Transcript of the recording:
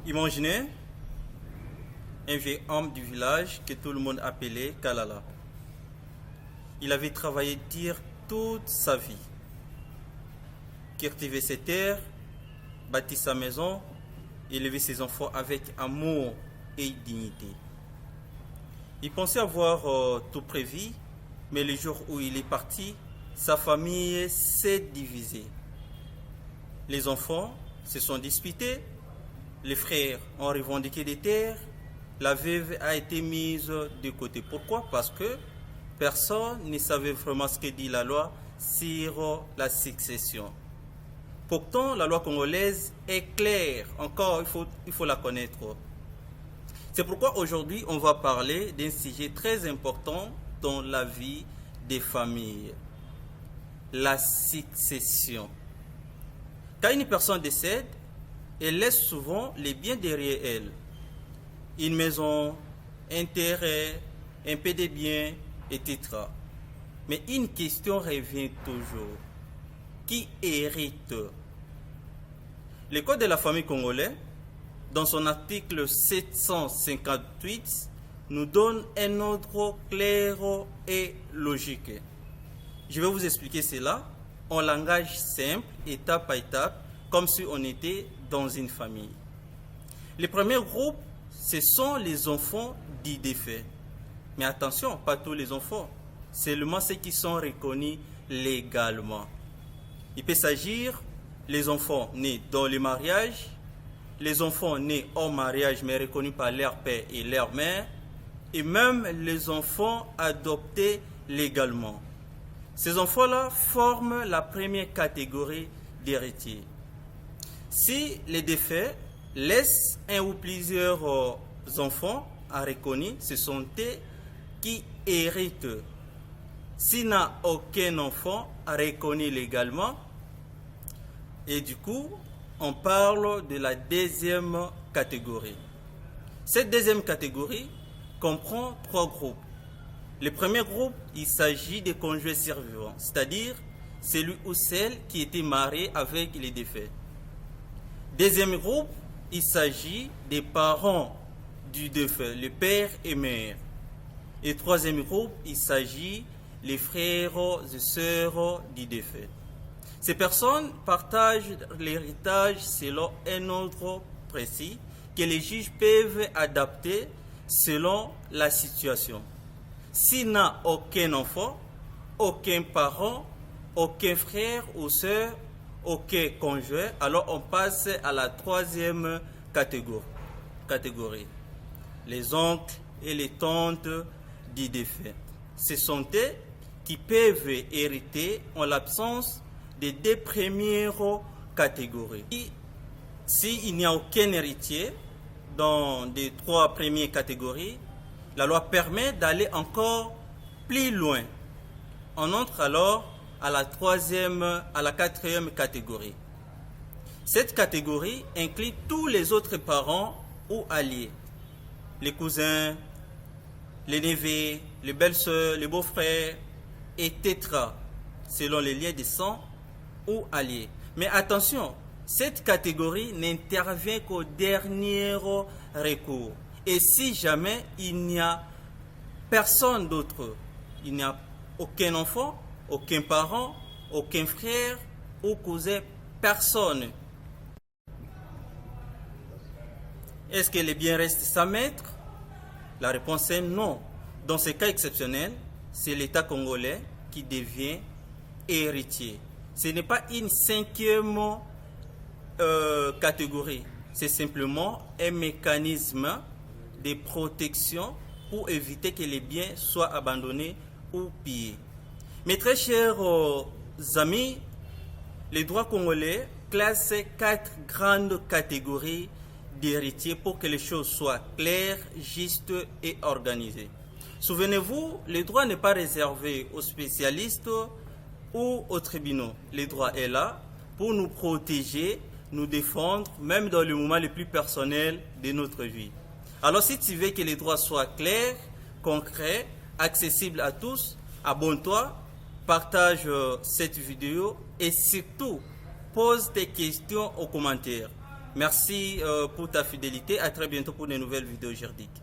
Imaginez un vieil homme du village que tout le monde appelait Kalala. Il avait travaillé dur toute sa vie, cultivé ses terres, bâti sa maison, élevé ses enfants avec amour et dignité. Il pensait avoir tout prévu, mais le jour où il est parti, sa famille s'est divisée. Les enfants se sont disputés, les frères ont revendiqué des terres, la veuve a été mise de côté. Pourquoi? Parce que personne ne savait vraiment ce que dit la loi sur la succession. Pourtant, la loi congolaise est claire. Encore, il faut la connaître. C'est pourquoi aujourd'hui, on va parler d'un sujet très important dans la vie des familles. La succession. Quand une personne décède, elle laisse souvent les biens derrière elle. Une maison, un terrain, un peu de biens, etc. Mais une question revient toujours. Qui hérite? Le Code de la famille congolais, dans son article 758, nous donne un ordre clair et logique. Je vais vous expliquer cela en langage simple, étape par étape, comme si on était dans une famille. Le premier groupe, ce sont les enfants dits défaits. Mais attention, pas tous les enfants, seulement ceux qui sont reconnus légalement. Il peut s'agir des enfants nés dans le mariage, les enfants nés hors mariage mais reconnus par leur père et leur mère, et même les enfants adoptés légalement. Ces enfants-là forment la première catégorie d'héritiers. Si les défaits laissent un ou plusieurs enfants à reconnus, ce sont eux qui héritent. S'il n'a aucun enfant à reconnu légalement, et du coup, on parle de la deuxième catégorie. Cette deuxième catégorie comprend trois groupes. Le premier groupe, il s'agit des conjoints survivants, c'est-à-dire celui ou celle qui était marié avec les défunts. Deuxième groupe, il s'agit des parents du défunt, le père et mère. Et troisième groupe, il s'agit des frères et sœurs du défunt. Ces personnes partagent l'héritage selon un ordre précis que les juges peuvent adapter selon la situation. S'il n'a aucun enfant, aucun parent, aucun frère ou sœur, aucun conjoint, alors on passe à la troisième catégorie. Les oncles et les tantes du défunt. Ce sont eux qui peuvent hériter en l'absence des deux premières catégories. S'il n'y a aucun héritier dans les trois premières catégories, la loi permet d'aller encore plus loin. On entre alors à la quatrième catégorie. Cette catégorie inclut tous les autres parents ou alliés. Les cousins, les neveux, les belles-sœurs, les beaux-frères, etc. selon les liens de sang ou alliés. Mais attention, cette catégorie n'intervient qu'au dernier recours. Et si jamais il n'y a personne d'autre, il n'y a aucun enfant, aucun parent, aucun frère ou cousin, personne. Est-ce que les biens restent sans maître? La réponse est non. Dans ces cas exceptionnels, c'est l'État congolais qui devient héritier. Ce n'est pas une cinquième catégorie, c'est simplement un mécanisme de protection pour éviter que les biens soient abandonnés ou pillés. Mes très chers amis, les droits congolais classent 4 grandes catégories d'héritiers pour que les choses soient claires, justes et organisées. Souvenez-vous, le droit n'est pas réservé aux spécialistes ou aux tribunaux. Le droit est là pour nous protéger, nous défendre, même dans le moment le plus personnel de notre vie. Alors si tu veux que les droits soient clairs, concrets, accessibles à tous, abonne-toi, partage cette vidéo et surtout pose tes questions aux commentaires. Merci pour ta fidélité. À très bientôt pour de nouvelles vidéos juridiques.